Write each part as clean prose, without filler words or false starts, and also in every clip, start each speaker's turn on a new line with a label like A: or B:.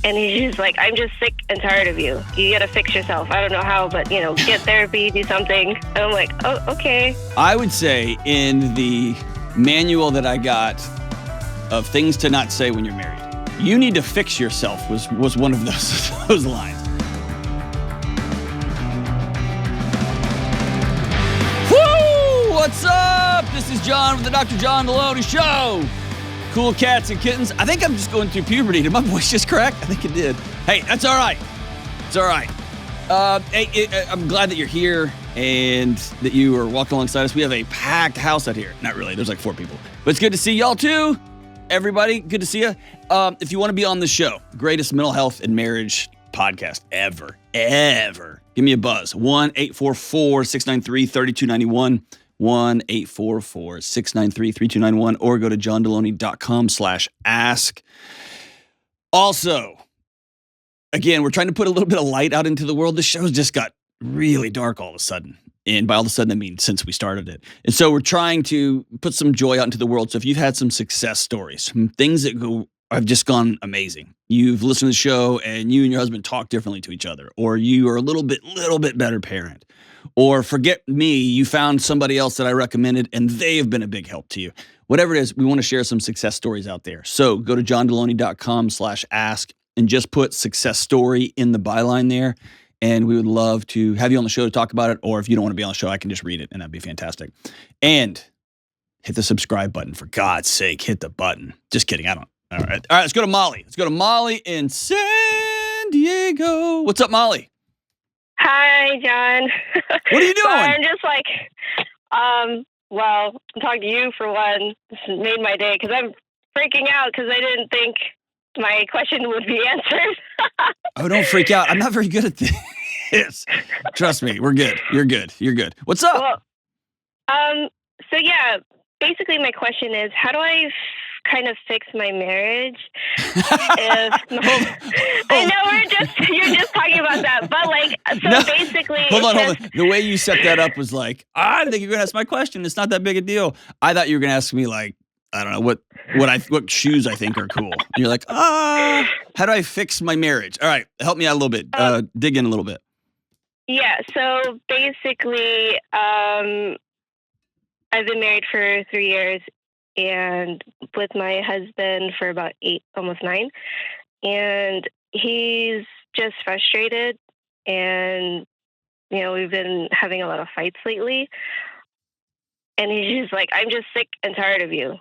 A: And he's just like, I'm just sick and tired of you. You gotta fix yourself. I don't know how, but, get therapy, do something. And I'm like, oh, okay.
B: I would say in the manual that I got of things to not say when you're married, you need to fix yourself was one of those lines. Woo! What's up? This is John with the Dr. John Delony Show. Cool cats and kittens. I think I'm just going through puberty. Did my voice just crack? I think it did. Hey, that's all right. It's all right. I'm glad that you're here and that you are walking alongside us. We have a packed house out here. Not really. There's like 4 people. But it's good to see y'all too. Everybody, good to see you. If you want to be on the show, greatest mental health and marriage podcast ever. Give me a buzz. 1-844-693-3291. 1-844-693-3291 or go to johndelony.com/ask. Also, again, we're trying to put a little bit of light out into the world. The show's just got really dark all of a sudden. And by all of a sudden, I mean since we started it. And so we're trying to put some joy out into the world. So if you've had some success stories, some things that have just gone amazing. You've listened to the show and you and your husband talk differently to each other, or you are a little bit better parent. Or forget me, you found somebody else that I recommended and they have been a big help to you. Whatever it is, we want to share some success stories out there. So go to johndelony.com/ask and just put success story in the byline there. And we would love to have you on the show to talk about it. Or if you don't want to be on the show, I can just read it and that'd be fantastic. And hit the subscribe button. For God's sake, hit the button. Just kidding. I don't. All right, let's go to Molly. Let's go to Molly in San Diego. What's up, Molly?
A: Hi, John.
B: What are you doing?
A: I'm just like, well, I'm talking to you for one. This has made my day because I'm freaking out because I didn't think my question would be answered.
B: Oh, don't freak out. I'm not very good at this. Trust me, we're good. You're good. What's up?
A: Well, so yeah, basically my question is, how do I kind of fix my marriage? I know you're just talking about that, but like, so no, basically,
B: hold on. The way you set that up was like, I didn't think you were gonna ask my question. It's not that big a deal. I thought you were gonna ask me like, I don't know what shoes I think are cool. And you're like, how do I fix my marriage? All right, help me out a little bit. Dig in a little bit.
A: Yeah. So basically, I've been married for 3 years. And with my husband for about 8, almost 9. And he's just frustrated. And, we've been having a lot of fights lately. And he's just like, I'm just sick and tired of you.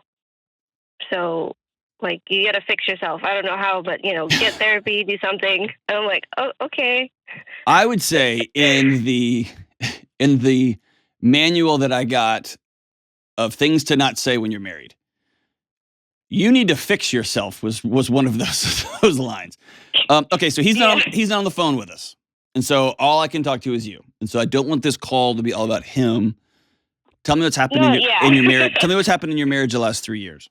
A: So, like, you got to fix yourself. I don't know how, but, get therapy, do something. And I'm like, oh, okay.
B: I would say in the manual that I got of things to not say when you're married, you need to fix yourself was one of those lines. Okay, so he's not on the phone with us, and so all I can talk to is you, and so I don't want this call to be all about him. Tell me what's happened in your marriage. Tell me what's happened in your marriage the last 3 years.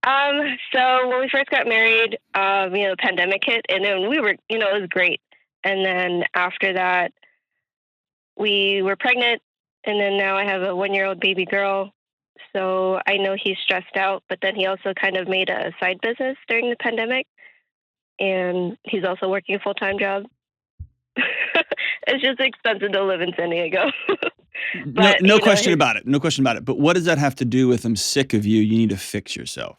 A: So when we first got married, the pandemic hit, and then we were, it was great, and then after that, we were pregnant. And then now I have a 1-year-old baby girl. So I know he's stressed out, but then he also kind of made a side business during the pandemic. And he's also working a full-time job. It's just expensive to live in San Diego. But,
B: no question about it. No question about it. But what does that have to do with I'm sick of you? You need to fix yourself.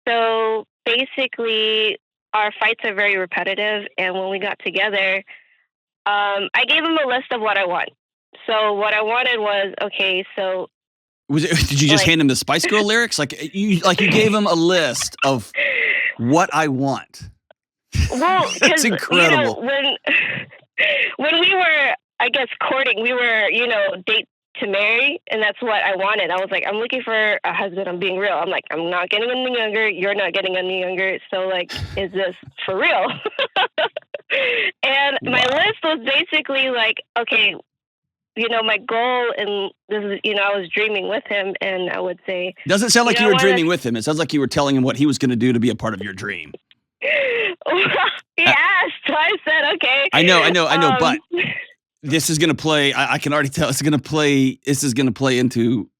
A: So basically, our fights are very repetitive. And when we got together, I gave him a list of what I want. So what I wanted was, okay, so...
B: Did you just hand him the Spice Girl lyrics? Like you gave him a list of what I want.
A: Well,
B: that's incredible.
A: When we were, I guess, courting, we were, date to marry, and that's what I wanted. I was like, I'm looking for a husband. I'm being real. I'm like, I'm not getting any younger. You're not getting any younger. So, like, is this for real? And my list was basically like, okay, my goal, and this is, I was dreaming with him, and I would say...
B: Doesn't sound like you were dreaming with him. It sounds like you were telling him what he was going to do to be a part of your dream.
A: He asked, so I said, okay.
B: I know, but this is going to play, I can already tell, this is going to play into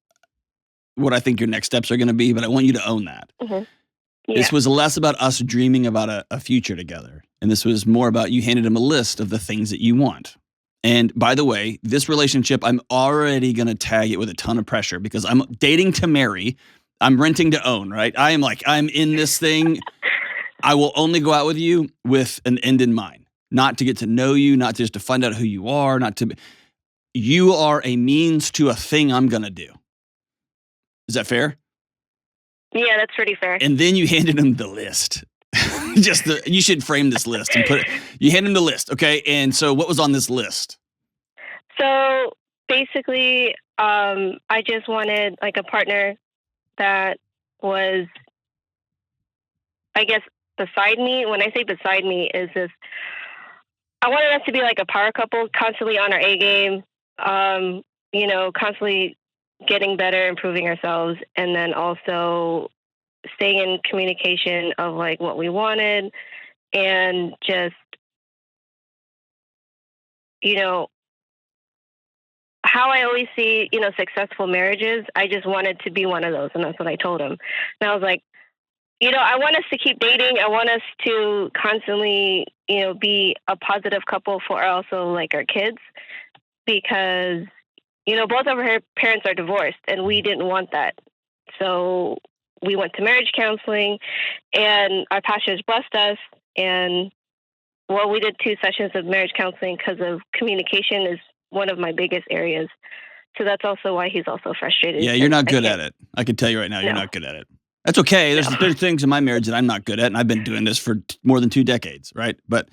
B: what I think your next steps are going to be, but I want you to own that.
A: Mm-hmm.
B: This was less about us dreaming about a future together. And this was more about you handed him a list of the things that you want. And by the way, this relationship, I'm already going to tag it with a ton of pressure because I'm dating to marry. I'm renting to own, right? I'm in this thing. I will only go out with you with an end in mind, not to get to know you, not just to find out who you are, you are a means to a thing I'm going to do. Is that fair?
A: Yeah, that's pretty fair.
B: And then you handed him the list. You should frame this list and you hand him the list. Okay. And so what was on this list?
A: So basically, I just wanted like a partner that was, I guess, beside me. When I say beside me is this, I wanted us to be like a power couple, constantly on our A game, constantly getting better, improving ourselves, and then also staying in communication of like what we wanted and just, how I always see, successful marriages. I just wanted to be one of those. And that's what I told him. And I was like, I want us to keep dating. I want us to constantly, be a positive couple for also like our kids because, both of her parents are divorced and we didn't want that. So we went to marriage counseling and our pastors blessed us. And we did 2 sessions of marriage counseling because of communication is one of my biggest areas. So that's also why he's also frustrated.
B: Yeah, you're not good at it. I can tell you right now, you're not good at it. That's okay. There's things in my marriage that I'm not good at, and I've been doing this for more than 2 decades, right? But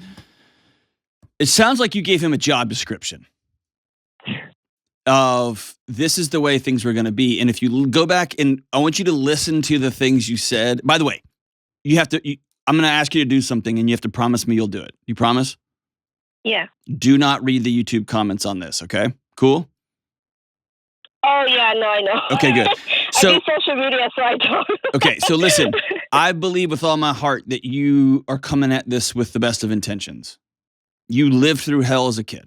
B: it sounds like you gave him a job description of this is the way things were going to be. And if you go back and I want you to listen to the things you said. By the way, I'm going to ask you to do something and you have to promise me you'll do it. You promise?
A: Yeah.
B: Do not read the YouTube comments on this, okay? Cool?
A: Oh, yeah, no, I know.
B: Okay, good.
A: So, I do social media, so I don't.
B: Okay, so listen, I believe with all my heart that you are coming at this with the best of intentions. You lived through hell as a kid.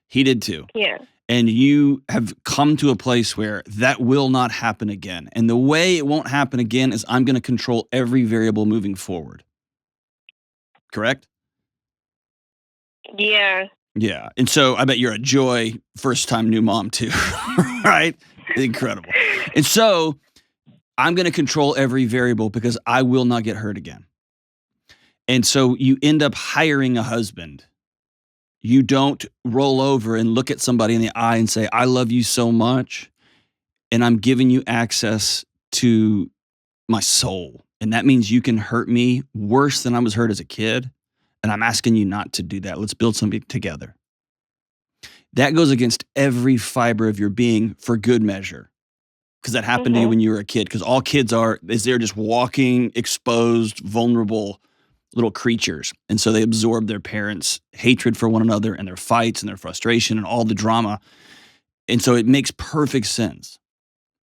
B: He did too.
A: Yeah.
B: And you have come to a place where that will not happen again. And the way it won't happen again is I'm going to control every variable moving forward. Correct?
A: Yeah.
B: Yeah. And so I bet you're a joy first-time new mom too, right? Incredible. And so I'm going to control every variable because I will not get hurt again. And so you end up hiring a husband. You don't roll over and look at somebody in the eye and say, I love you so much, and I'm giving you access to my soul. And that means you can hurt me worse than I was hurt as a kid. And I'm asking you not to do that. Let's build something together. That goes against every fiber of your being for good measure. Because that happened to you when you were a kid. Because all kids they're just walking, exposed, vulnerable little creatures. And so they absorb their parents' hatred for one another and their fights and their frustration and all the drama. And so it makes perfect sense.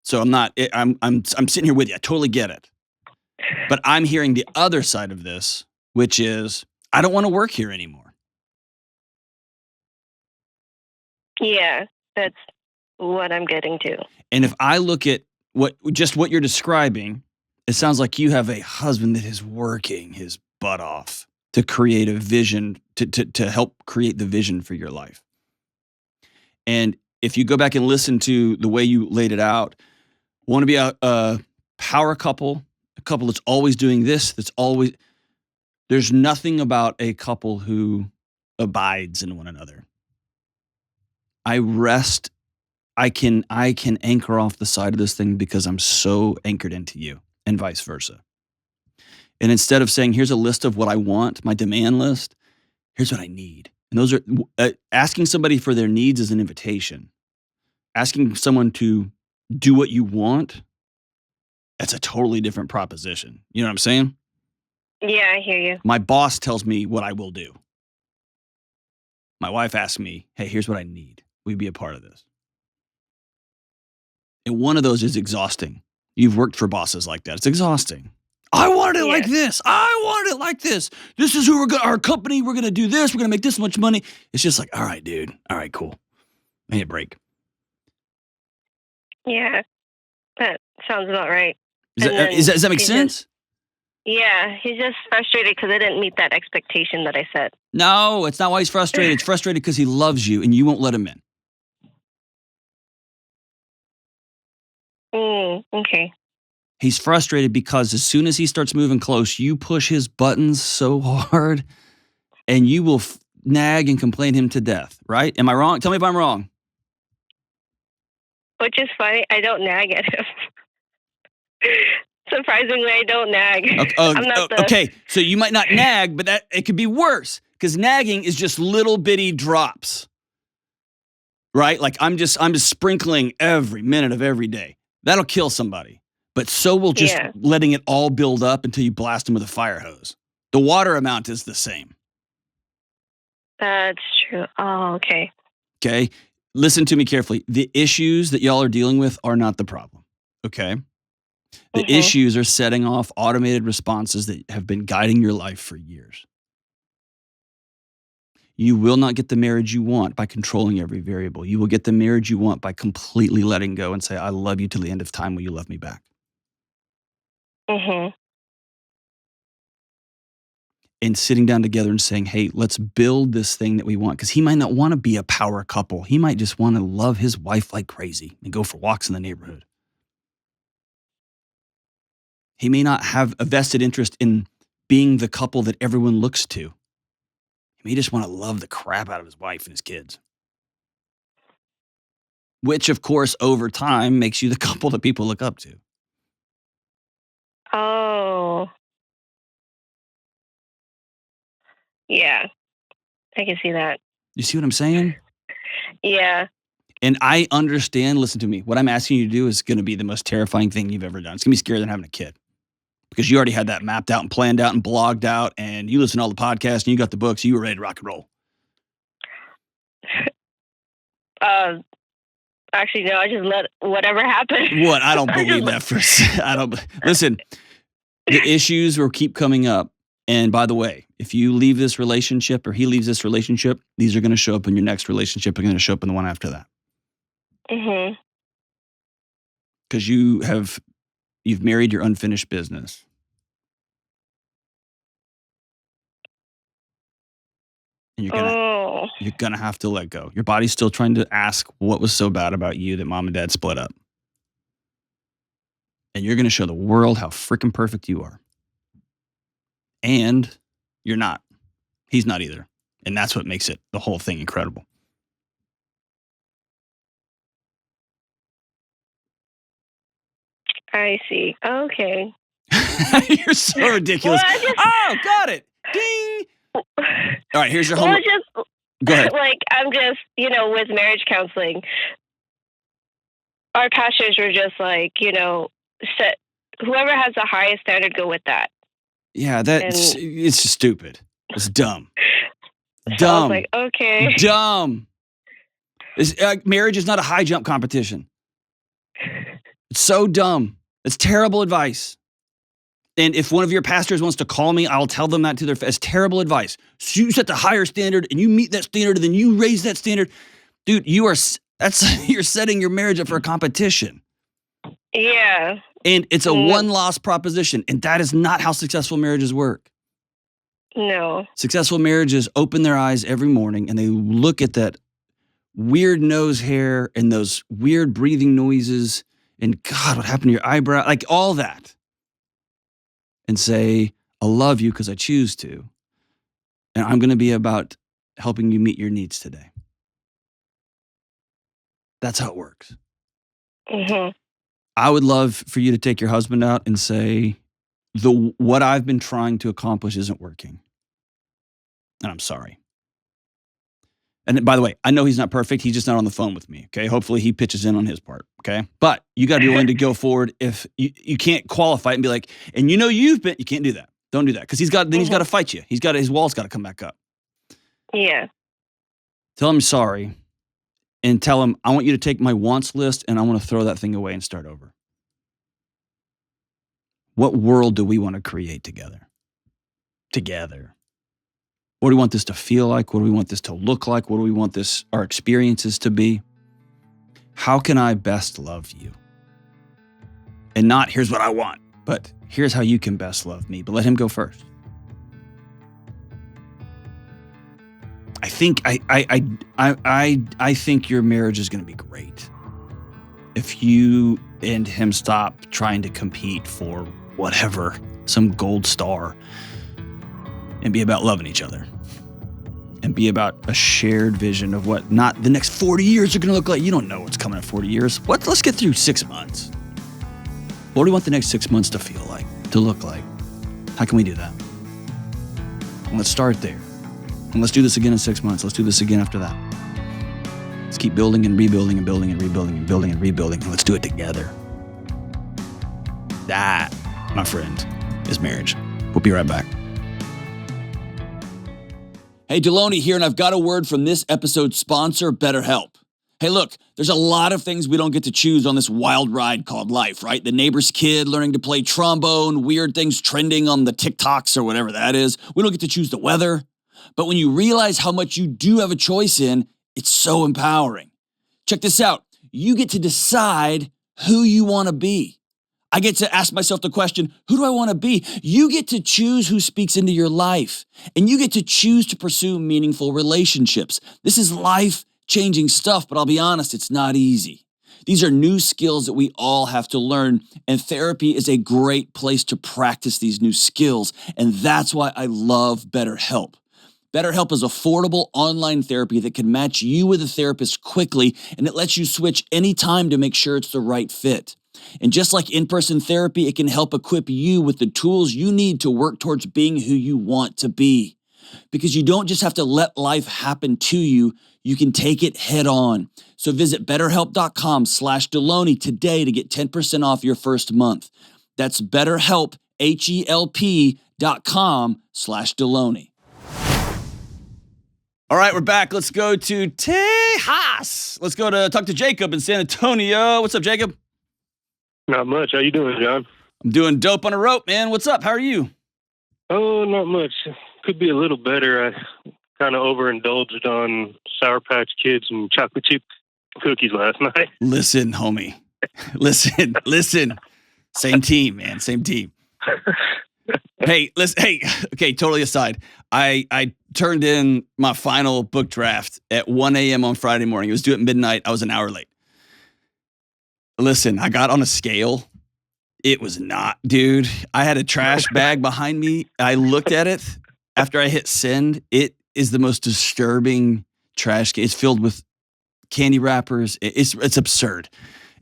B: So I'm sitting here with you. I totally get it. But I'm hearing the other side of this, which is I don't want to work here anymore.
A: Yeah, that's what I'm getting to.
B: And if I look at what you're describing, it sounds like you have a husband that is working his butt off to create a vision, to help create the vision for your life. And if you go back and listen to the way you laid it out, want to be a power couple, a couple that's always doing this, there's nothing about a couple who abides in one another. I can anchor off the side of this thing because I'm so anchored into you and vice versa. And instead of saying, here's a list of what I want, my demand list, here's what I need. And those are asking somebody for their needs is an invitation. Asking someone to do what you want, that's a totally different proposition. You know what I'm saying?
A: Yeah, I hear you.
B: My boss tells me what I will do. My wife asks me, hey, here's what I need. Will you be a part of this? And one of those is exhausting. You've worked for bosses like that. It's exhausting. I wanted it like this. I wanted it like this. This is our company. We're going to do this. We're going to make this much money. It's just like, all right, dude. All right, cool. I need a break.
A: Yeah, that sounds about right.
B: Does that make sense?
A: Yeah, he's just frustrated because I didn't meet that expectation that I set.
B: No, it's not why he's frustrated. It's frustrated because he loves you and you won't let him in.
A: Okay.
B: He's frustrated because as soon as he starts moving close, you push his buttons so hard and you will nag and complain him to death, right? Am I wrong? Tell me if I'm wrong.
A: Which is funny. I don't nag at him. Surprisingly, I don't nag. I'm not
B: okay, so you might not nag, but it could be worse because nagging is just little bitty drops, right? Like I'm just sprinkling every minute of every day. That'll kill somebody. But so will just letting it all build up until you blast them with a fire hose. The water amount is the same.
A: That's true. Oh, okay.
B: Okay. Listen to me carefully. The issues that y'all are dealing with are not the problem. Okay. The issues are setting off automated responses that have been guiding your life for years. You will not get the marriage you want by controlling every variable. You will get the marriage you want by completely letting go and say, I love you till the end of time. Will you love me back? And sitting down together and saying, hey, let's build this thing that we want. Because he might not want to be a power couple. He might just want to love his wife like crazy and go for walks in the neighborhood. He may not have a vested interest in being the couple that everyone looks to. He may just want to love the crap out of his wife and his kids. Which, of course, over time makes you the couple that people look up to.
A: Oh. Yeah. I can see that.
B: You see what I'm saying?
A: Yeah.
B: And I understand, listen to me, what I'm asking you to do is going to be the most terrifying thing you've ever done. It's going to be scarier than having a kid. Because you already had that mapped out and planned out and blogged out, and you listen to all the podcasts and you got the books, you were ready to rock and roll.
A: Actually, no, I just let whatever happen.
B: What? I don't believe that for a second. Listen, the issues will keep coming up. And by the way, if you leave this relationship or he leaves this relationship, these are going to show up in your next relationship. They're going to show up in the one after that. Because you've married your unfinished business. And you're gonna have to let go. Your body's still trying to ask what was so bad about you that mom and dad split up. And you're gonna show the world how freaking perfect you are. And you're not. He's not either. And that's what makes the whole thing incredible.
A: I see. Okay.
B: You're so ridiculous. Well, got it. Ding. All right, here's your homework. Go ahead.
A: Like, I'm just, with marriage counseling, our pastors were just like, set whoever has the highest standard, go with that.
B: Yeah, it's stupid. It's dumb.
A: So I was like, okay.
B: Dumb. Marriage is not a high jump competition. It's so dumb. It's terrible advice. And if one of your pastors wants to call me, I'll tell them that to their face. It's terrible advice. So you set the higher standard and you meet that standard and then you raise that standard. Dude, you're setting your marriage up for a competition.
A: Yeah.
B: And it's a one-loss proposition. And that is not how successful marriages work.
A: No.
B: Successful marriages open their eyes every morning and they look at that weird nose hair and those weird breathing noises and God, what happened to your eyebrow? Like all that. And say, I love you because I choose to. And I'm going to be about helping you meet your needs today. That's how it works. I would love for you to take your husband out and say, what I've been trying to accomplish isn't working. And I'm sorry. And by the way, I know he's not perfect. He's just not on the phone with me. Okay. Hopefully he pitches in on his part. Okay. But you got to be willing to go forward. If you can't qualify it and be like, and you can't do that. Don't do that. Cause he's got to fight you. His wall's got to come back up.
A: Yeah.
B: Tell him sorry and tell him, I want you to take my wants list and I want to throw that thing away and start over. What world do we want to create together? What do we want this to feel like? What do we want this to look like? What do we want our experiences to be? How can I best love you? And not, here's what I want, but here's how you can best love me, but let him go first. I think I think your marriage is going to be great if you and him stop trying to compete for whatever, some gold star, and be about loving each other and be about a shared vision of what not the next 40 years are going to look like. You don't know what's coming in 40 years. Let's get through 6 months. What do you want the next 6 months to feel like, to look like? How can we do that? And let's start there. And let's do this again in 6 months. Let's do this again after that. Let's keep building and rebuilding and building and rebuilding and building and rebuilding. And let's do it together. That, my friend, is marriage. We'll be right back. Hey, Delony here, and I've got a word from this episode's sponsor, BetterHelp. Hey, look, there's a lot of things we don't get to choose on this wild ride called life, right? The neighbor's kid learning to play trombone, weird things trending on the TikToks or whatever that is. We don't get to choose the weather. But when you realize how much you do have a choice in, it's so empowering. Check this out. You get to decide who you want to be. I get to ask myself the question, who do I want to be? You get to choose who speaks into your life, and you get to choose to pursue meaningful relationships. This is life-changing stuff, but I'll be honest, it's not easy. These are new skills that we all have to learn, and therapy is a great place to practice these new skills, and that's why I love BetterHelp. BetterHelp is affordable online therapy that can match you with a therapist quickly, and it lets you switch anytime to make sure it's the right fit. And just like in-person therapy, it can help equip you with the tools you need to work towards being who you want to be. Because you don't just have to let life happen to you, you can take it head on. So visit betterhelp.com/Delony today to get 10% off your first month. That's BetterHelp, HELP.com/Delony. All right, we're back. Let's go to Tejas. Let's go to talk to Jacob in San Antonio. What's up, Jacob?
C: Not much. How you doing, John?
B: I'm doing dope on a rope, man. What's up? How are you?
C: Oh, not much. Could be a little better. I kind of overindulged on Sour Patch Kids and chocolate chip cookies last night.
B: Listen, homie. Listen. Same team, man. Same team. Hey, listen. Hey, okay, totally aside. I turned in my final book draft at 1 a.m. on Friday morning. It was due at midnight. I was an hour late. Listen, I got on a scale. It was not, dude. I had a trash bag behind me. I looked at it after I hit send. It is the most disturbing trash can. It's filled with candy wrappers. It's absurd.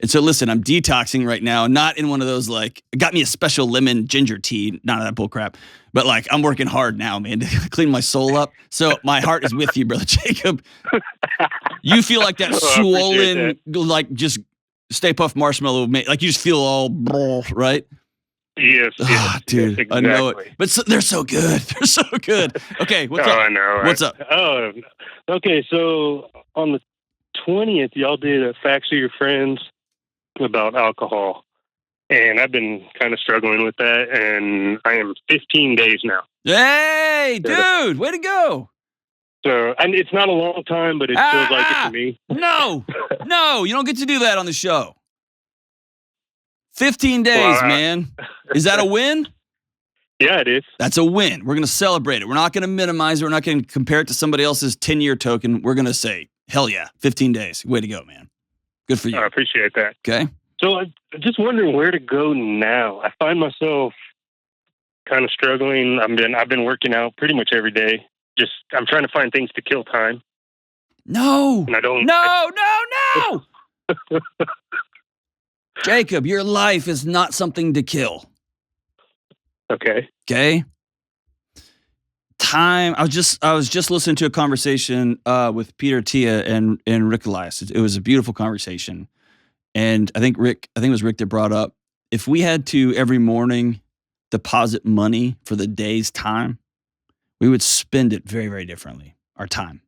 B: And so, listen, I'm detoxing right now, not in one of those, like, got me a special lemon ginger tea, none of that bull crap, but like, I'm working hard now, man, to clean my soul up. So my heart is with you, brother Jacob. You feel like that swollen, like, just Stay Puft Marshmallow, like you just feel all, right?
C: Yes,
B: dude,
C: exactly.
B: I know it. But they're so good. They're so good. Okay, what's up?
C: I know, right?
B: What's up?
C: Oh, okay, so on the 20th, y'all did a Facts of Your Friends about alcohol. And I've been kind of struggling with that, and I am 15 days now.
B: Hey, dude, way to go.
C: So, and it's not a long time, but it feels like it to me.
B: No, you don't get to do that on the show. 15 days, man. Is that a win?
C: Yeah, it is.
B: That's a win. We're going to celebrate it. We're not going to minimize it. We're not going to compare it to somebody else's 10-year token. We're going to say, hell yeah, 15 days. Way to go, man. Good for you.
C: I appreciate that.
B: Okay.
C: So I'm just wondering where to go now. I find myself kind of struggling. I've been working out pretty much every day. I'm trying to find things to kill time.
B: No.
C: And I don't.
B: No. Jacob, your life is not something to kill.
C: Okay.
B: Time. I was just listening to a conversation with Peter Tia and Rick Elias. It was a beautiful conversation. And I think it was Rick that brought up, if we had to every morning deposit money for the day's time, we would spend it very, very differently, our time.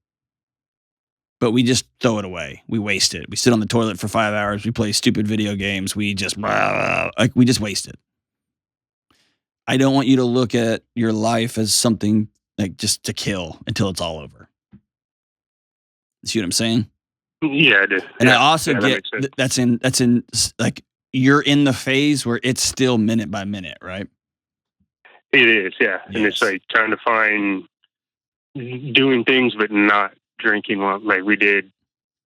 B: But we just throw it away. We waste it. We sit on the toilet for 5 hours. We play stupid video games. We just waste it. I don't want you to look at your life as something like just to kill until it's all over. See what I'm saying?
C: Yeah, I do.
B: And
C: yeah,
B: I also get that's in like you're in the phase where it's still minute by minute, right?
C: It is, yeah.
B: Yes.
C: And it's like trying to find doing things, but not drinking. Like we did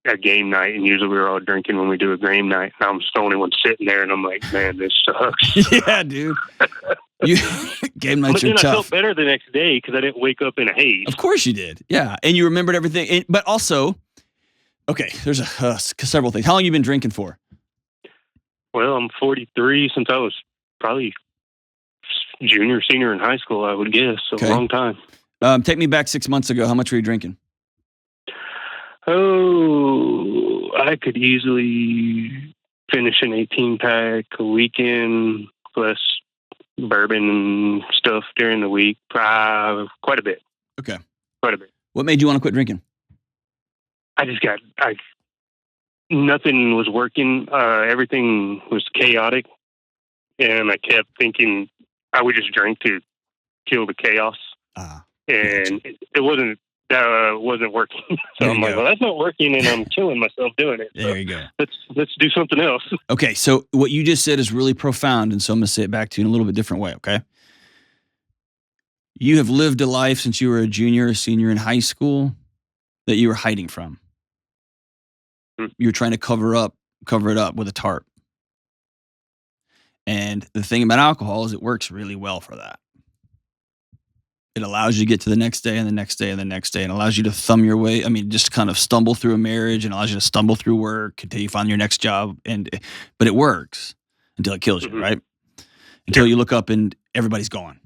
C: a game night, and usually we were all drinking when we do a game night. And I'm just the only one sitting there, and I'm like, man, this sucks.
B: Yeah, dude. Game nights
C: but then
B: are tough.
C: I felt better the next day because I didn't wake up in a haze.
B: Of course you did. Yeah. And you remembered everything. But also, okay, there's several things. How long have you been drinking for?
C: Well, I'm 43 since I was probably junior, senior in high school, I would guess. So
B: Okay.
C: a long time.
B: Take me back 6 months ago. How much were you drinking?
C: Oh, I could easily finish an 18-pack a weekend plus bourbon and stuff during the week. Quite a bit.
B: Okay.
C: Quite a bit.
B: What made you want to quit drinking?
C: Nothing was working. Everything was chaotic. And I kept thinking I would just drink to kill the chaos. And it wasn't working. So I'm like, well, that's not working, and I'm killing myself doing it.
B: There you go.
C: Let's do something else.
B: Okay, so what you just said is really profound, and so I'm going to say it back to you in a little bit different way, okay? You have lived a life since you were a junior or senior in high school that you were hiding from. You were trying to cover it up with a tarp. And the thing about alcohol is it works really well for that. It allows you to get to the next day and the next day and the next day, and allows you to thumb your way. I mean, just kind of stumble through a marriage, and allows you to stumble through work until you find your next job. But it works until it kills you, right? Until you look up and everybody's gone.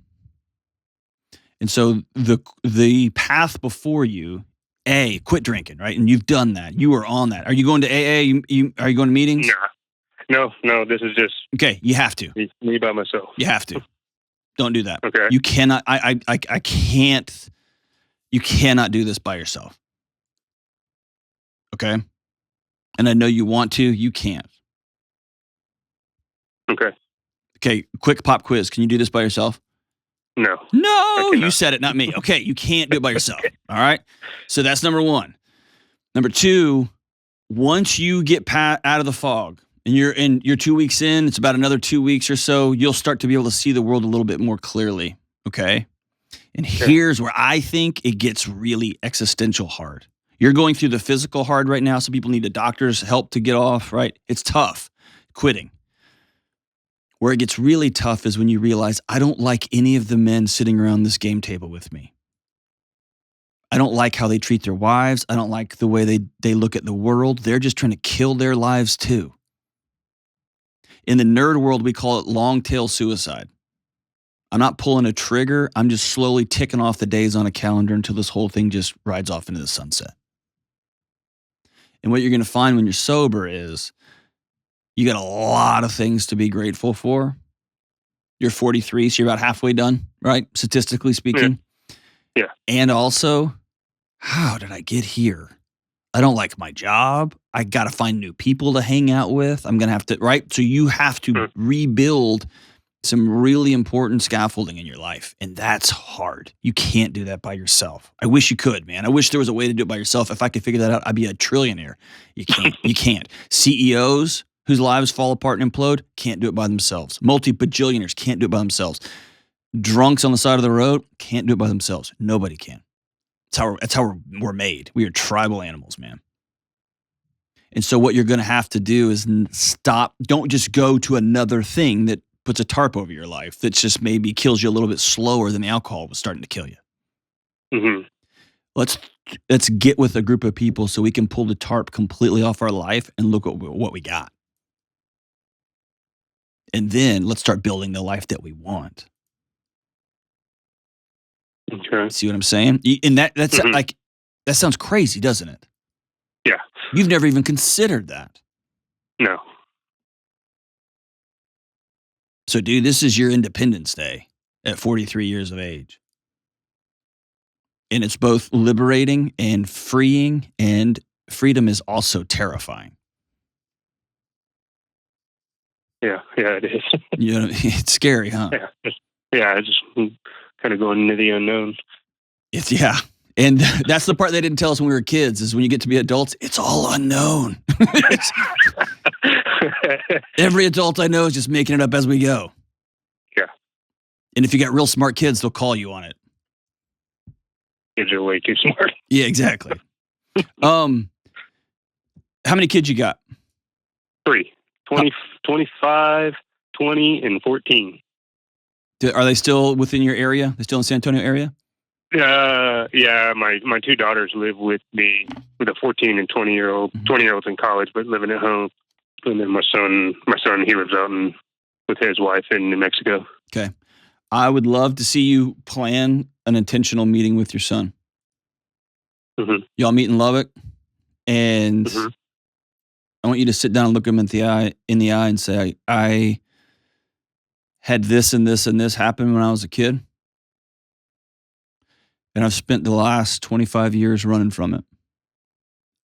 B: And so the path before you, quit drinking, right? And you've done that. You are on that. Are you going to AA? Are you going to meetings?
C: No. This is just
B: okay. You have to.
C: Me by myself.
B: You have to. Don't do that.
C: Okay.
B: You cannot. I can't. You cannot do this by yourself. Okay. And I know you want to. You can't.
C: Okay.
B: Okay. Quick pop quiz. Can you do this by yourself?
C: No.
B: No. You said it, not me. Okay. You can't do it by yourself. All right. So that's number one. Number two. Once you get out of the fog, and you're 2 weeks in, it's about another 2 weeks or so, you'll start to be able to see the world a little bit more clearly, okay? And here's where I think it gets really existential hard. You're going through the physical hard right now, so people need a doctor's help to get off, right? It's tough, quitting. Where it gets really tough is when you realize, I don't like any of the men sitting around this game table with me. I don't like how they treat their wives. I don't like the way they look at the world. They're just trying to kill their lives too. In the nerd world, we call it long tail suicide. I'm not pulling a trigger. I'm just slowly ticking off the days on a calendar until this whole thing just rides off into the sunset. And what you're going to find when you're sober is you got a lot of things to be grateful for. You're 43, so you're about halfway done, right? Statistically speaking.
C: Yeah.
B: And also, how did I get here? I don't like my job. I got to find new people to hang out with. I'm going to have to, right? So you have to rebuild some really important scaffolding in your life. And that's hard. You can't do that by yourself. I wish you could, man. I wish there was a way to do it by yourself. If I could figure that out, I'd be a trillionaire. You can't. You can't. CEOs whose lives fall apart and implode can't do it by themselves. Multi-bajillionaires can't do it by themselves. Drunks on the side of the road can't do it by themselves. Nobody can. That's how we're made. We are tribal animals, man. And so what you're going to have to do is stop. Don't just go to another thing that puts a tarp over your life that just maybe kills you a little bit slower than the alcohol was starting to kill you.
C: Mm-hmm.
B: Let's get with a group of people so we can pull the tarp completely off our life and look at what we got. And then let's start building the life that we want.
C: Okay.
B: See what I'm saying? And that's like, that sounds crazy, doesn't it?
C: Yeah.
B: You've never even considered that.
C: No.
B: So, dude, this is your Independence Day at 43 years of age. And it's both liberating and freeing, and freedom is also terrifying.
C: Yeah, it is.
B: You know, it's scary, huh?
C: Yeah, it's just kind of going into the unknown.
B: Yeah, And that's the part they didn't tell us when we were kids, is when you get to be adults, it's all unknown. Every adult I know is just making it up as we go.
C: Yeah.
B: And if you got real smart kids, they'll call you on it.
C: Kids are way too smart.
B: Yeah, exactly. How many kids you got?
C: 3. 20, 25, 20, and 14.
B: Are they still within your area? They still in San Antonio area?
C: Yeah, my 2 daughters live with me, with a 14 and 20-year-old. 20-year-old's in college, but living at home. And then my son, he lives out with his wife in New Mexico.
B: Okay. I would love to see you plan an intentional meeting with your son.
C: Mm-hmm.
B: Y'all meet in Lubbock, and I want you to sit down and look him in the eye and say, I had this and this and this happen when I was a kid. And I've spent the last 25 years running from it.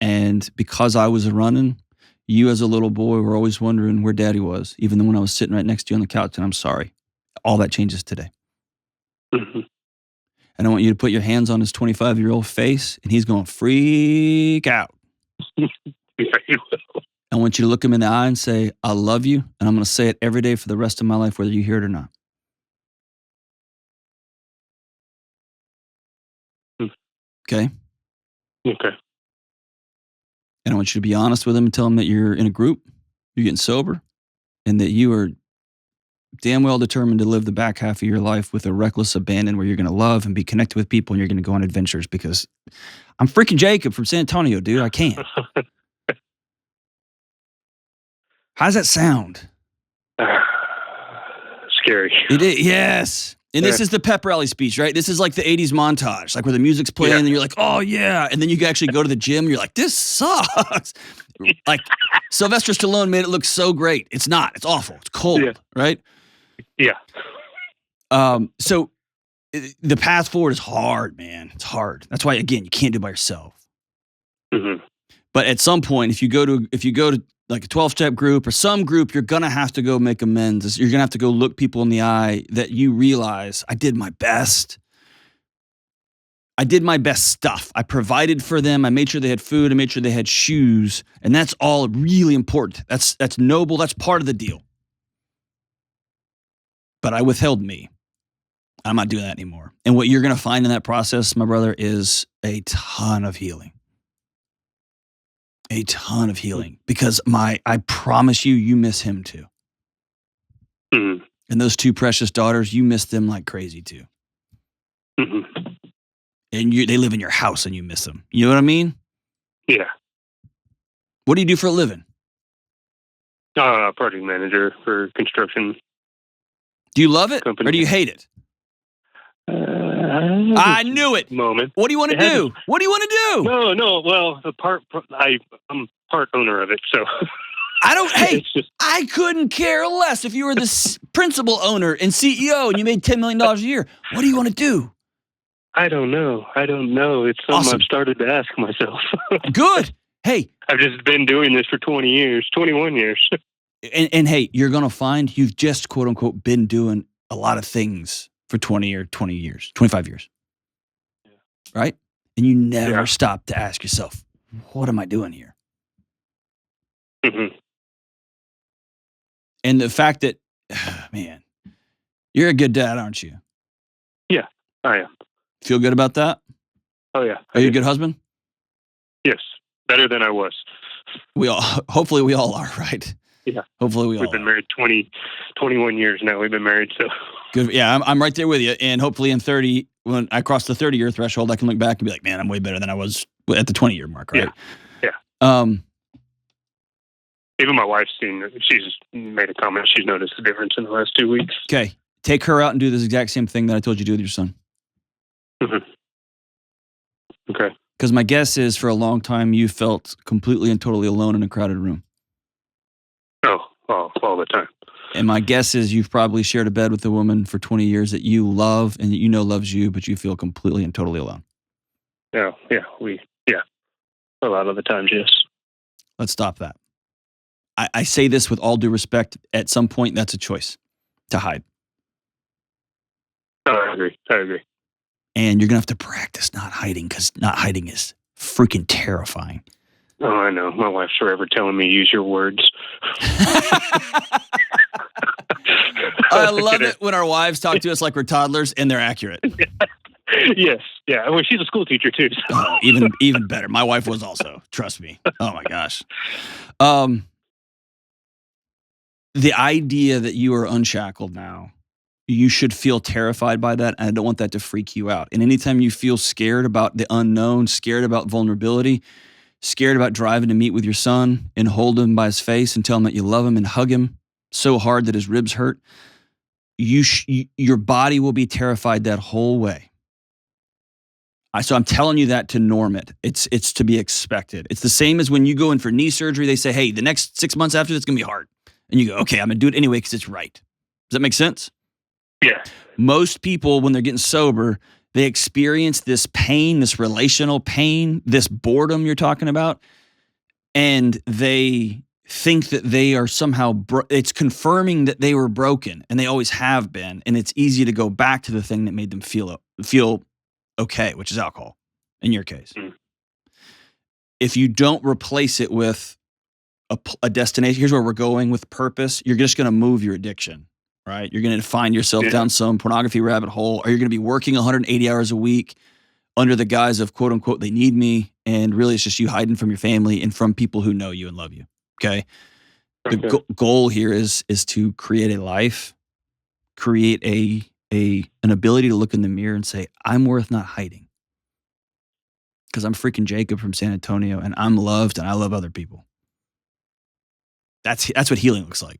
B: And because I was running, you as a little boy were always wondering where daddy was, even though when I was sitting right next to you on the couch, and I'm sorry. All that changes today.
C: Mm-hmm.
B: And I want you to put your hands on his 25-year-old face, and he's going to freak out.
C: Yeah, he will.
B: I want you to look him in the eye and say, I love you, and I'm going to say it every day for the rest of my life, whether you hear it or not. Okay?
C: Okay.
B: And I want you to be honest with him and tell him that you're in a group, you're getting sober, and that you are damn well determined to live the back half of your life with a reckless abandon where you're going to love and be connected with people and you're going to go on adventures, because I'm freaking Jacob from San Antonio, dude. I can't. How does that sound?
C: Scary.
B: It is, yes. And this is the pep rally speech, right? This is like the 80s montage, like where the music's playing and you're like, oh yeah. And then you actually go to the gym and you're like, this sucks. Like Sylvester Stallone made it look so great. It's not. It's awful. It's cold, right?
C: Yeah.
B: So the path forward is hard, man. It's hard. That's why, again, you can't do it by yourself.
C: Mm-hmm.
B: But at some point, if you go to like a 12-step group or some group, you're going to have to go make amends. You're going to have to go look people in the eye that you realize, I did my best. I did my best stuff. I provided for them. I made sure they had food. I made sure they had shoes. And that's all really important. That's noble. That's part of the deal. But I withheld me. I'm not doing that anymore. And what you're going to find in that process, my brother, is a ton of healing. A ton of healing, because I promise you miss him too.
C: Mm-hmm.
B: And those 2 precious daughters, you miss them like crazy too.
C: Mm-hmm.
B: And they live in your house and you miss them. You know what I mean?
C: Yeah.
B: What do you do for a living?
C: Project manager for construction.
B: Do you love it
C: company.
B: Or do you hate it? I knew it.
C: Moment.
B: What do you want to do? What do you want to do?
C: No. Well, I'm part owner of it, so
B: I don't. Hey, I couldn't care less if you were the principal owner and CEO and you made $10 million a year. What do you want to do?
C: I don't know. It's something
B: Awesome.
C: I've started to ask myself.
B: Good. Hey,
C: I've just been doing this for 21 years.
B: And hey, you're going to find you've just, quote unquote, been doing a lot of things for 20 years, 25 years.
C: Yeah.
B: Right? And you never stop to ask yourself, what am I doing here?
C: Mm-hmm.
B: And the fact that, man, you're a good dad, aren't you?
C: Yeah, I am.
B: Feel good about that?
C: Oh, yeah.
B: Are you a good husband?
C: Yes, better than I was.
B: Hopefully we all are, right?
C: Yeah.
B: Hopefully we all
C: We've been married 21 years now. We've been married, so.
B: Good. Yeah, I'm right there with you. And hopefully in 30, when I cross the 30-year threshold, I can look back and be like, man, I'm way better than I was at the 20-year mark, right?
C: Yeah. Even my wife's she's made a comment. She's noticed the difference in the last 2 weeks.
B: Okay. Take her out and do this exact same thing that I told you to do with your son.
C: Mm-hmm. Okay.
B: Because my guess is for a long time you felt completely and totally alone in a crowded room.
C: Oh, all the time.
B: And my guess is you've probably shared a bed with a woman for 20 years that you love and that you know loves you, but you feel completely and totally alone.
C: Yeah. A lot of the times, yes.
B: Let's stop that. I say this with all due respect. At some point, that's a choice to hide.
C: I agree.
B: And you're going to have to practice not hiding, because not hiding is freaking terrifying.
C: Oh, I know. My wife's forever telling me, use your words.
B: I love it when our wives talk to us like we're toddlers and they're accurate.
C: Yes. Yeah. Well, she's a school teacher too. So.
B: Oh, even better. My wife was also. Trust me. Oh my gosh. The idea that you are unshackled now, you should feel terrified by that. And I don't want that to freak you out. And anytime you feel scared about the unknown, scared about vulnerability, scared about driving to meet with your son and hold him by his face and tell him that you love him and hug him so hard that his ribs hurt, your body will be terrified that whole way. So I'm telling you that to norm it. It's to be expected. It's the same as when you go in for knee surgery. They say, hey, the next 6 months after, that's going to be hard. And you go, okay, I'm going to do it anyway because it's right. Does that make sense?
C: Yeah.
B: Most people, when they're getting sober, they experience this pain, this relational pain, this boredom you're talking about, and they think that they are somehow, it's confirming that they were broken, and they always have been, and it's easy to go back to the thing that made them feel okay, which is alcohol, in your case. Mm. If you don't replace it with a destination, here's where we're going with purpose, you're just going to move your addiction. Right? You're going to find yourself down some pornography rabbit hole, or you're going to be working 180 hours a week under the guise of quote unquote, they need me. And really it's just you hiding from your family and from people who know you and love you. Okay. The goal here is to create a life, create an ability to look in the mirror and say, I'm worth not hiding. Because I'm freaking Jacob from San Antonio and I'm loved and I love other people. That's what healing looks like.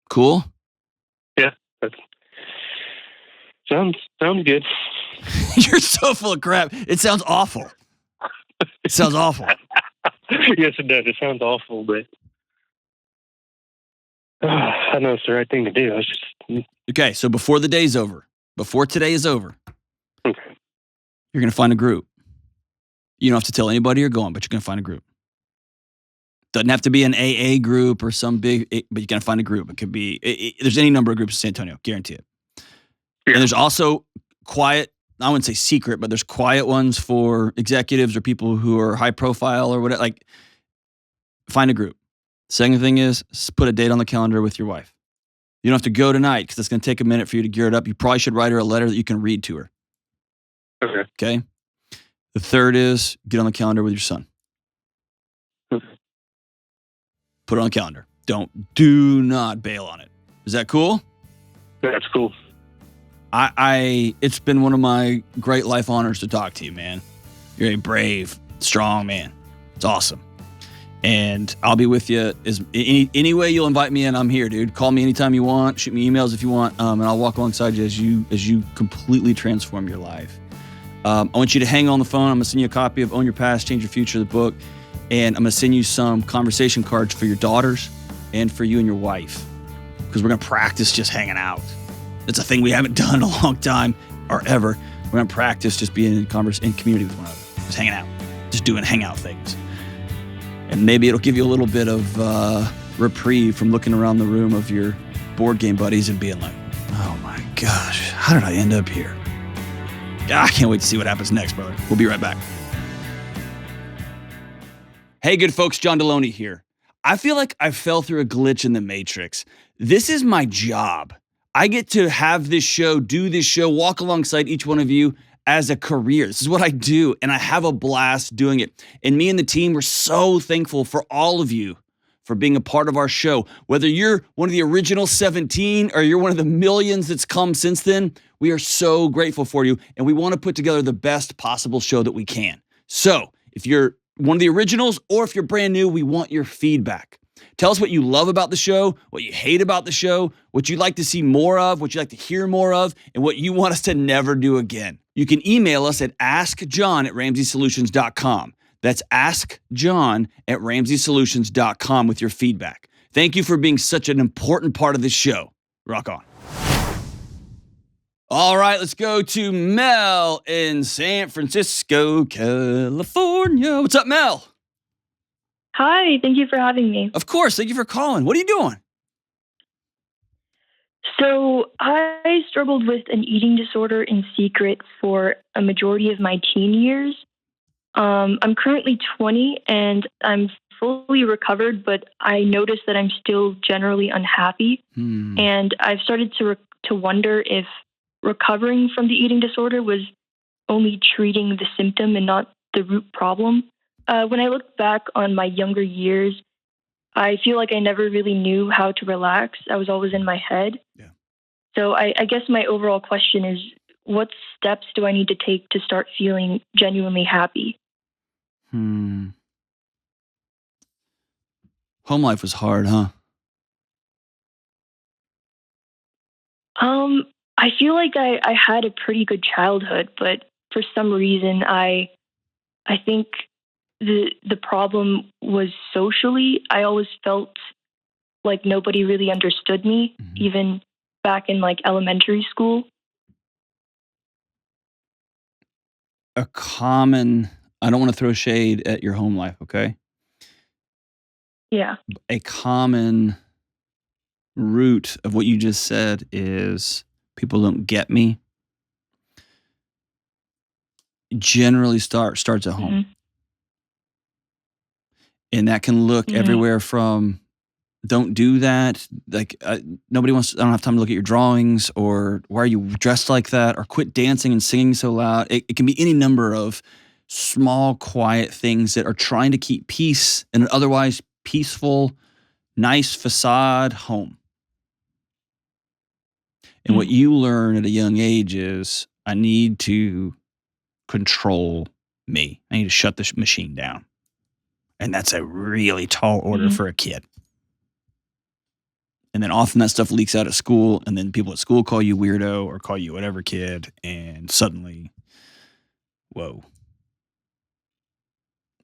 B: Cool?
C: Yeah. That sounds good.
B: You're so full of crap. It sounds awful. It sounds awful.
C: Yes, it does. It sounds awful, but I know it's the right thing to do.
B: Okay, so before the day's over, before today is over,
C: okay,
B: you're going to find a group. You don't have to tell anybody you're going, but you're going to find a group. Doesn't have to be an AA group or some big, but you got to find a group. It could be, there's any number of groups in San Antonio, guarantee it. Yeah. And there's also quiet, I wouldn't say secret, but there's quiet ones for executives or people who are high profile or whatever. Like, find a group. Second thing is put a date on the calendar with your wife. You don't have to go tonight because it's going to take a minute for you to gear it up. You probably should write her a letter that you can read to her. Okay. The third is get on the calendar with your son. Put it on the calendar. Do not bail on it. Is that cool?
C: That's cool.
B: It's been one of my great life honors to talk to you, man. You're a brave, strong man. It's awesome. And I'll be with you any way you'll invite me in. I'm here, dude. Call me anytime you want. Shoot me emails if you want. And I'll walk alongside you as you completely transform your life. I want you to hang on the phone. I'm going to send you a copy of Own Your Past, Change Your Future, the book. And I'm going to send you some conversation cards for your daughters and for you and your wife. Because we're going to practice just hanging out. It's a thing we haven't done in a long time or ever. We're going to practice just being in community with one another. Just hanging out. Just doing hangout things. And maybe it'll give you a little bit of reprieve from looking around the room of your board game buddies and being like, oh my gosh, how did I end up here? I can't wait to see what happens next, brother. We'll be right back. Hey, good folks, John Delony here. I feel like I fell through a glitch in the Matrix. This is my job. I get to have this show, do this show, walk alongside each one of you as a career. This is what I do, and I have a blast doing it. And me and the team, we're so thankful for all of you for being a part of our show. Whether you're one of the original 17 or you're one of the millions that's come since then, we are so grateful for you, and we want to put together the best possible show that we can. So if you're one of the originals or if you're brand new, we want your feedback. Tell us what you love about the show, what you hate about the show, what you'd like to see more of, what you'd like to hear more of, and what you want us to never do again. You can email us at askjohn@ramseysolutions.com. That's askjohn@ramseysolutions.com with your feedback. Thank you for being such an important part of this show. Rock on. All right, let's go to Mel in San Francisco, California. What's up, Mel?
D: Hi, thank you for having me.
B: Of course, thank you for calling. What are you doing?
D: So I struggled with an eating disorder in secret for a majority of my teen years. I'm currently 20 and I'm fully recovered, but I notice that I'm still generally unhappy.
B: Hmm.
D: And I've started to wonder if recovering from the eating disorder was only treating the symptom and not the root problem. When I look back on my younger years, I feel like I never really knew how to relax. I was always in my head.
B: Yeah.
D: So I guess my overall question is, what steps do I need to take to start feeling genuinely happy?
B: Hmm. Home life was hard, huh?
D: I feel like I had a pretty good childhood, but for some reason I think the problem was socially. I always felt like nobody really understood me,
B: Mhm.
D: even back in like elementary school.
B: A common, I don't want to throw shade at your home life, okay?
D: Yeah.
B: A common root of what you just said is people don't get me. Generally starts at home.
D: Hmm.
B: And that can look
D: Hmm.
B: everywhere from don't do that, like nobody wants, I don't have time to look at your drawings, or why are you dressed like that, or quit dancing and singing so loud. It can be any number of small quiet things that are trying to keep peace in an otherwise peaceful, nice facade home. And what you learn at a young age is I need to control me. I need to shut the machine down. And that's a really tall order
D: Hmm.
B: for a kid. And then often that stuff leaks out at school, and then people at school call you weirdo or call you whatever kid, and suddenly, whoa.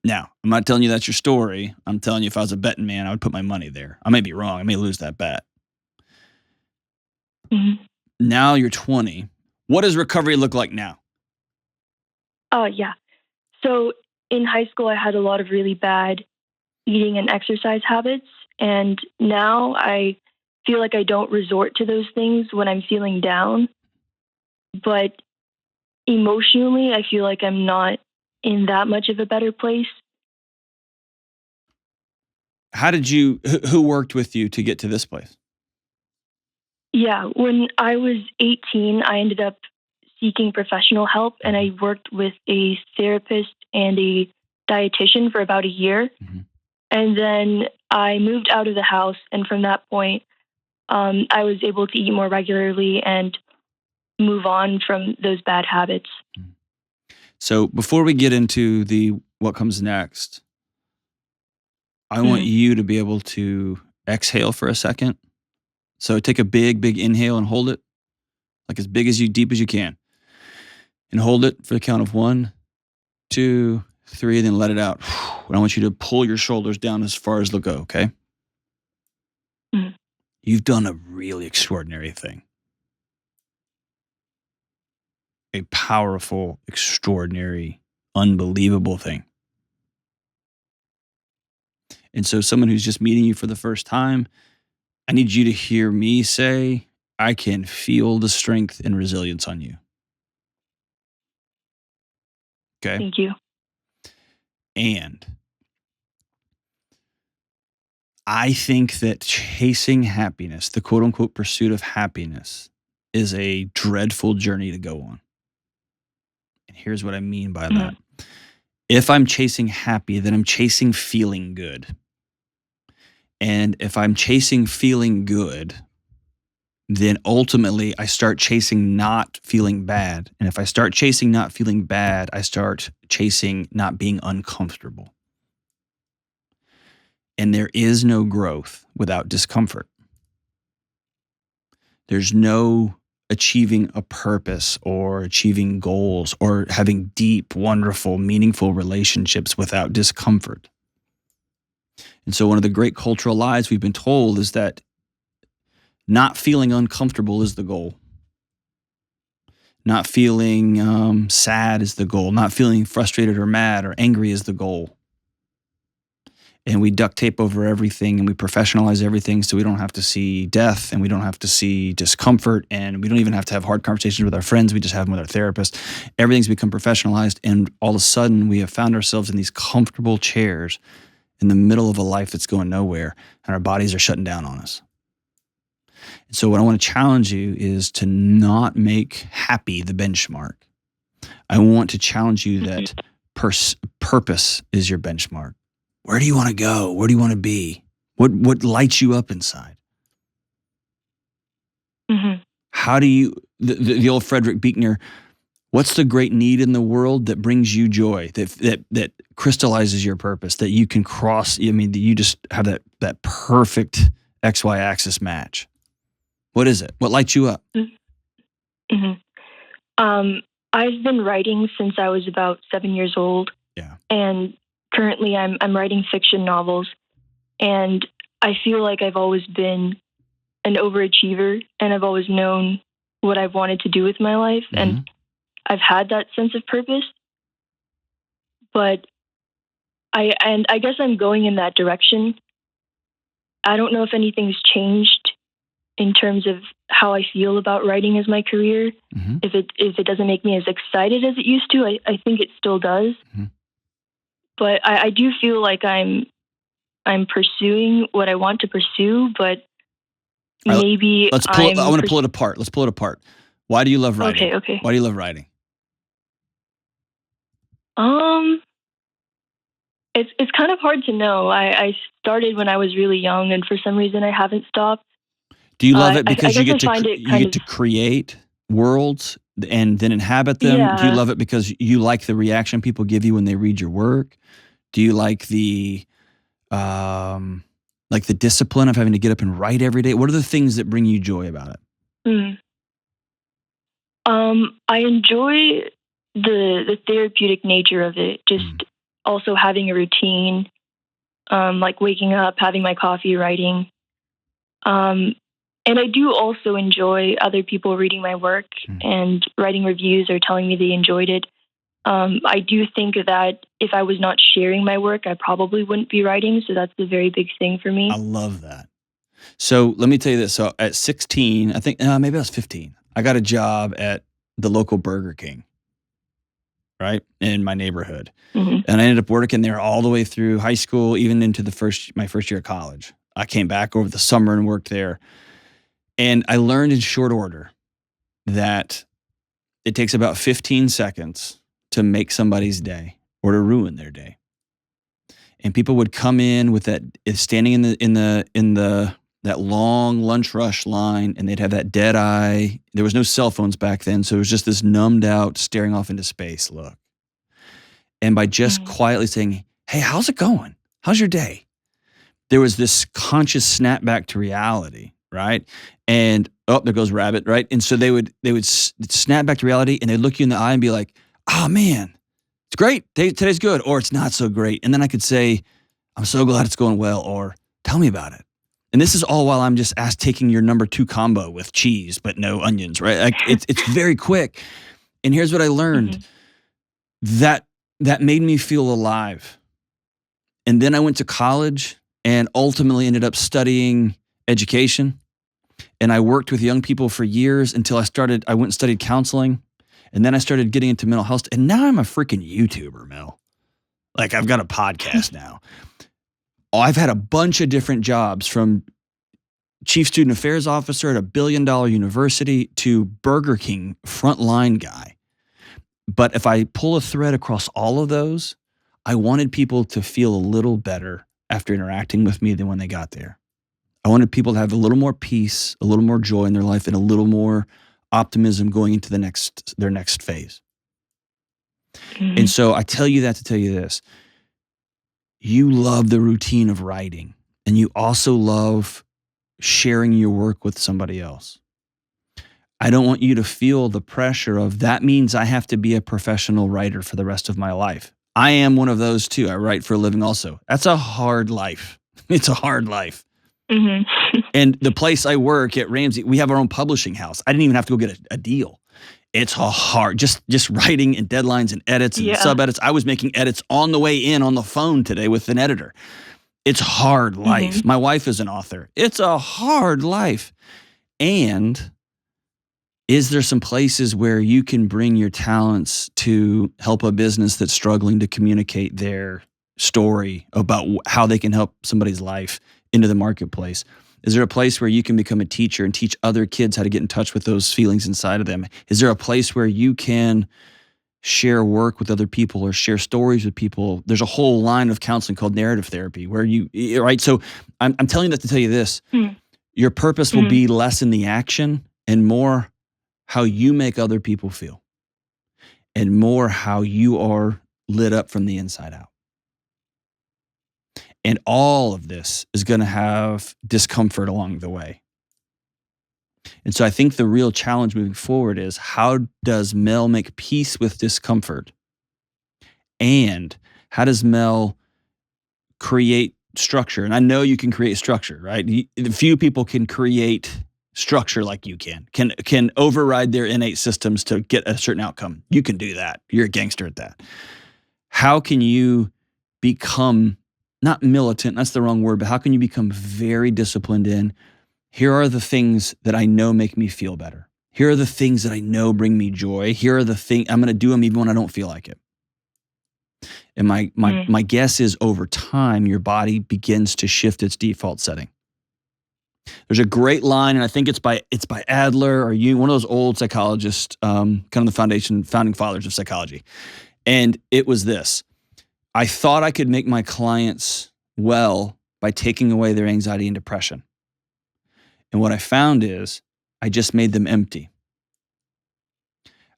B: Now, I'm not telling you that's your story. I'm telling you if I was a betting man, I would put my money there. I may be wrong. I may lose that bet.
D: Hmm.
B: Now you're 20. What does recovery look like now?
D: Oh, yeah. So in high school, I had a lot of really bad eating and exercise habits. And now I feel like I don't resort to those things when I'm feeling down. But emotionally, I feel like I'm not in that much of a better place.
B: How did you, who worked with you to get to this place?
D: Yeah, when I was 18, I ended up seeking professional help and I worked with a therapist and a dietitian for about a year.
B: Mhm.
D: And then I moved out of the house. And from that point, I was able to eat more regularly and move on from those bad habits.
B: So before we get into the what comes next, I want
D: Mhm.
B: you to be able to exhale for a second. So take a big, big inhale and hold it, like as big as you, deep as you can. And hold it for the count of 1, 2, 3, and then let it out. And I want you to pull your shoulders down as far as they'll go, okay?
D: Mhm.
B: You've done a really extraordinary thing. A powerful, extraordinary, unbelievable thing. And so someone who's just meeting you for the first time, I need you to hear me say, I can feel the strength and resilience on you. Okay?
D: Thank you.
B: And I think that chasing happiness, the quote unquote pursuit of happiness, is a dreadful journey to go on. And here's what I mean by that.
D: Mhm.
B: If I'm chasing happy, then I'm chasing feeling good. And if I'm chasing feeling good, then ultimately I start chasing not feeling bad. And if I start chasing not feeling bad, I start chasing not being uncomfortable. And there is no growth without discomfort. There's no achieving a purpose or achieving goals or having deep, wonderful, meaningful relationships without discomfort. And so, one of the great cultural lies we've been told is that not feeling uncomfortable is the goal. Not feeling sad is the goal. Not feeling frustrated or mad or angry is the goal. and we duct tape over everything and we professionalize everything so we don't have to see death and we don't have to see discomfort and we don't even have to have hard conversations with our friends. We just have them with our therapist. Everything's become professionalized, and all of a sudden we have found ourselves in these comfortable chairs in the middle of a life that's going nowhere, and our bodies are shutting down on us. And so what I want to challenge you is to not make happy the benchmark. I want to challenge you that purpose is your benchmark. Where do you want to go? Where do you want to be? What lights you up inside?
D: Mm-hmm.
B: How do you, the old Frederick Buechner, what's the great need in the world that brings you joy, that crystallizes your purpose, that you can cross, I mean, that you just have that perfect XY axis match? What is it? What lights you up?
D: Mm-hmm. I've been writing since I was about 7 years old.
B: Yeah.
D: And currently I'm writing fiction novels, and I feel like I've always been an overachiever, and I've always known what I've wanted to do with my life.
B: Mm-hmm.
D: And I've had that sense of purpose, but I guess I'm going in that direction. I don't know if anything's changed in terms of how I feel about writing as my career.
B: Mm-hmm.
D: If it doesn't make me as excited as it used to, I think it still does.
B: Mm-hmm.
D: But I do feel like I'm pursuing what I want to pursue, but maybe
B: I want to pull it apart. Let's pull it apart. Why do you love writing?
D: Okay.
B: Why do you love writing?
D: It's kind of hard to know. I started when I was really young, and for some reason I haven't stopped.
B: Do you love it because
D: I
B: you get
D: guess
B: to create worlds and then inhabit them?
D: Yeah.
B: Do you love it because you like the reaction people give you when they read your work? Do you like the discipline of having to get up and write every day? What are the things that bring you joy about it?
D: I enjoy the therapeutic nature of it. Just also having a routine, like waking up, having my coffee, writing. And I do also enjoy other people reading my work and writing reviews or telling me they enjoyed it. I do think that if I was not sharing my work, I probably wouldn't be writing. So that's a very big thing for me.
B: I love that. So let me tell you this. So at 16, I think maybe I was 15, I got a job at the local Burger King, right, in my neighborhood. Mm-hmm. And I ended up working there all the way through high school, even into my first year of college. I came back over the summer and worked there. And I learned in short order that it takes about 15 seconds to make somebody's day or to ruin their day. And people would come in with that, standing in that long lunch rush line, and they'd have that dead eye. There was no cell phones back then, so it was just this numbed out, staring off into space look. And by just quietly saying, "Hey, how's it going? How's your day?" There was this conscious snap back to reality, right? And there goes Rabbit, right? And so they would snap back to reality, and they'd look you in the eye and be like, "Oh man, it's great. Today's good," or "It's not so great." And then I could say, "I'm so glad it's going well," or "Tell me about it." And this is all while I'm just taking your number 2 combo with cheese, but no onions, right? Like it's very quick. And here's what I learned. That made me feel alive. And then I went to college and ultimately ended up studying education. And I worked with young people for years until I went and studied counseling. And then I started getting into mental health. And now I'm a freaking YouTuber, Mel. Like, I've got a podcast now. I've had a bunch of different jobs, from chief student affairs officer at a billion-dollar university to Burger King frontline guy. But if I pull a thread across all of those, I wanted people to feel a little better after interacting with me than when they got there. I wanted people to have a little more peace, a little more joy in their life, and a little more optimism going into their next phase. And so I tell you that to tell you this. You love the routine of writing, and you also love sharing your work with somebody else. I don't want you to feel the pressure of, that means I have to be a professional writer for the rest of my life. I am one of those too. I write for a living also. That's a hard life. It's a hard life. Mm-hmm. And the place I work at Ramsey, we have our own publishing house. I didn't even have to go get a deal. It's a hard, just writing and deadlines and edits and sub-edits. I was making edits on the way in on the phone today with an editor. It's hard life. My wife is an author. It's a hard life. And is there some places where you can bring your talents to help a business that's struggling to communicate their story about how they can help somebody's life into the marketplace? Is there a place where you can become a teacher and teach other kids how to get in touch with those feelings inside of them? Is there a place where you can share work with other people or share stories with people? There's a whole line of counseling called narrative therapy where right? So I'm telling you that to tell you this. Your purpose will be less in the action and more how you make other people feel and more how you are lit up from the inside out. And all of this is going to have discomfort along the way. And so I think the real challenge moving forward is, how does Mel make peace with discomfort? And how does Mel create structure? And I know you can create structure, right? Few people can create structure like you can override their innate systems to get a certain outcome. You can do that. You're a gangster at that. How can you become, not militant, that's the wrong word, but how can you become very disciplined in, here are the things that I know make me feel better. Here are the things that I know bring me joy. Here are the things, I'm going to do them even when I don't feel like it. And my guess is over time, your body begins to shift its default setting. There's a great line, and I think it's by Adler or one of those old psychologists, kind of the founding fathers of psychology. And it was this: I thought I could make my clients well by taking away their anxiety and depression. And what I found is I just made them empty.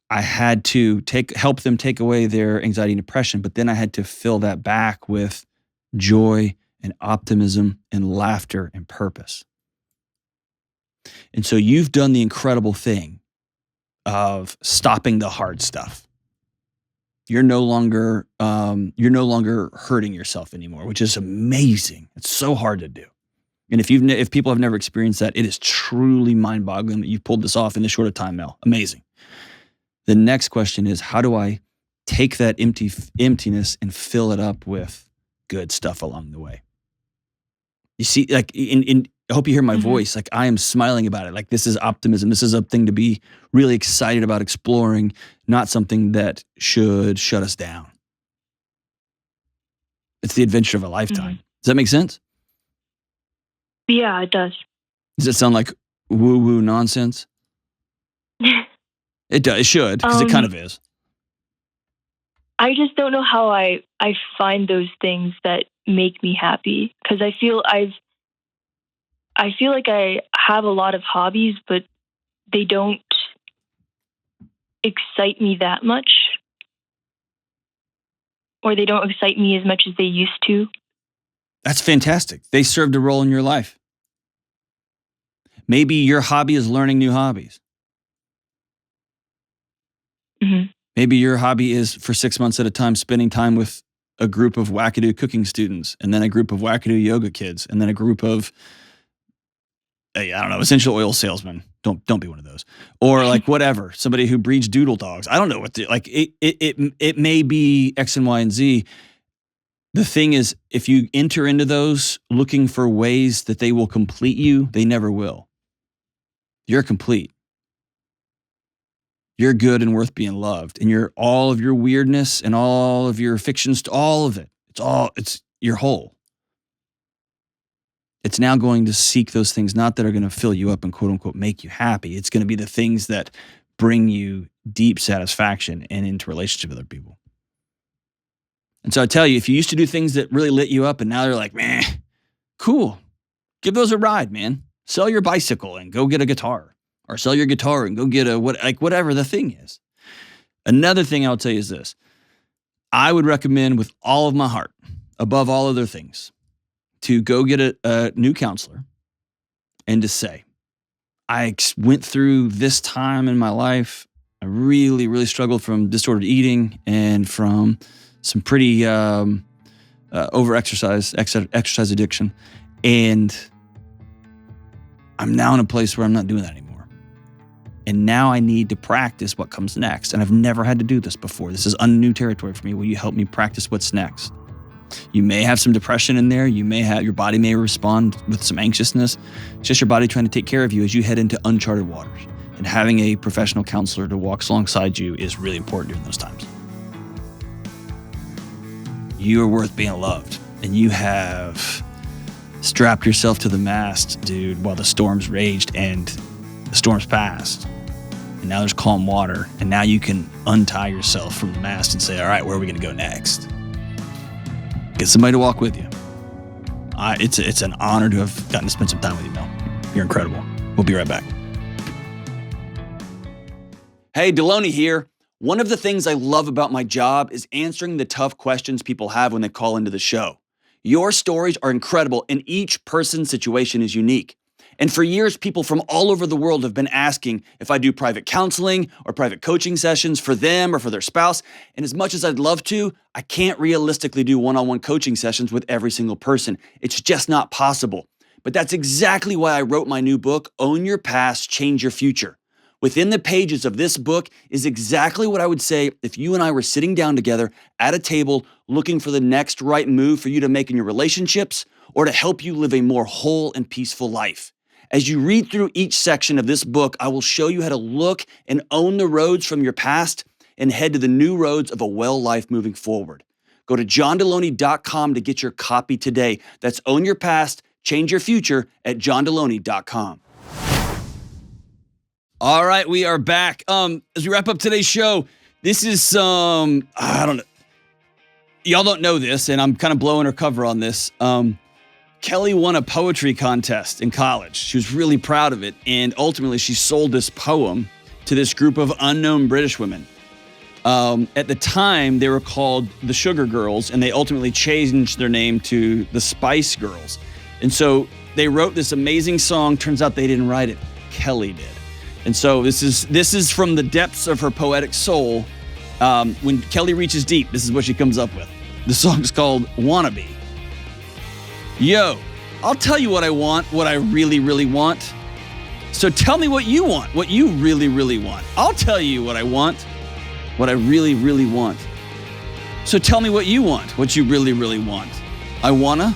B: I had to help them take away their anxiety and depression, but then I had to fill that back with joy and optimism and laughter and purpose. And so you've done the incredible thing of stopping the hard stuff. You're no longer hurting yourself anymore, which is amazing. It's so hard to do. And if people have never experienced that, it is truly mind-boggling that you've pulled this off in this short of time, Mel. Amazing. The next question is, how do I take that emptiness and fill it up with good stuff along the way? You see, like I hope you hear my voice. Like, I am smiling about it. Like, this is optimism. This is a thing to be really excited about exploring, not something that should shut us down. It's the adventure of a lifetime. Does that make sense?
D: Yeah, it does.
B: Does it sound like woo-woo nonsense? It does. It should, because it kind of is.
D: I just don't know how I find those things that make me happy, because I feel like I have a lot of hobbies, but they don't excite me that much, or they don't excite me as much as they used to.
B: That's fantastic. They served a role in your life. Maybe your hobby is learning new hobbies. Maybe your hobby is, for 6 months at a time, spending time with a group of wackadoo cooking students, and then a group of wackadoo yoga kids, and then a group of, I don't know, essential oil salesmen. Don't be one of those. Or like whatever, somebody who breeds doodle dogs. I don't know what it may be X and Y and Z. The thing is, if you enter into those looking for ways that they will complete you, they never will. You're complete. You're good and worth being loved. And all of your weirdness and all of your fictions, all of it. You're whole. It's now going to seek those things, not that are going to fill you up and quote unquote make you happy. It's going to be the things that bring you deep satisfaction and into relationship with other people. And so I tell you, if you used to do things that really lit you up and now they're like, meh, cool. Give those a ride, man. Sell your bicycle and go get a guitar, or sell your guitar and go get whatever the thing is. Another thing I'll tell you is this. I would recommend with all of my heart, above all other things, to go get a new counselor and to say, I went through this time in my life. I really, really struggled from disordered eating and from some pretty exercise addiction. And I'm now in a place where I'm not doing that anymore. And now I need to practice what comes next. And I've never had to do this before. This is unnew territory for me. Will you help me practice what's next? You may have some depression in there. Your body may respond with some anxiousness. It's just your body trying to take care of you as you head into uncharted waters. And having a professional counselor to walk alongside you is really important during those times. You are worth being loved, and you have strapped yourself to the mast, dude, while the storms raged and the storms passed. And now there's calm water, and now you can untie yourself from the mast and say, all right, where are we going to go next? Get somebody to walk with you. It's an honor to have gotten to spend some time with you, Mel. You're incredible. We'll be right back. Hey, Delony here. One of the things I love about my job is answering the tough questions people have when they call into the show. Your stories are incredible, and each person's situation is unique. And for years, people from all over the world have been asking if I do private counseling or private coaching sessions for them or for their spouse. And as much as I'd love to, I can't realistically do one-on-one coaching sessions with every single person. It's just not possible. But that's exactly why I wrote my new book, Own Your Past, Change Your Future. Within the pages of this book is exactly what I would say if you and I were sitting down together at a table looking for the next right move for you to make in your relationships or to help you live a more whole and peaceful life. As you read through each section of this book, I will show you how to look and own the roads from your past and head to the new roads of a well life moving forward. Go to johndelony.com to get your copy today. That's Own Your Past, Change Your Future at johndelony.com. All right, we are back. As we wrap up today's show, this is I don't know. Y'all don't know this, and I'm kind of blowing her cover on this. Kelly won a poetry contest in college. She was really proud of it, and ultimately she sold this poem to this group of unknown British women. At the time, they were called the Sugar Girls, and they ultimately changed their name to the Spice Girls. And so they wrote this amazing song. Turns out they didn't write it. Kelly did. And so this is from the depths of her poetic soul. When Kelly reaches deep, this is what she comes up with. The song's called Wannabe. Yo, I'll tell you what I want, what I really, really want. So tell me what you want, what you really, really want. I'll tell you what I want, what I really, really want. So tell me what you want, what you really, really want. I wanna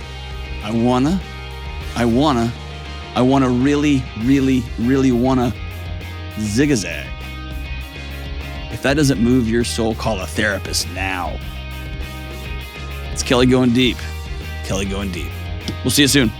B: really, really, really wanna zigzag. If that doesn't move your soul, call a therapist now. It's Kelly going deep. Kelly going deep. We'll see you soon.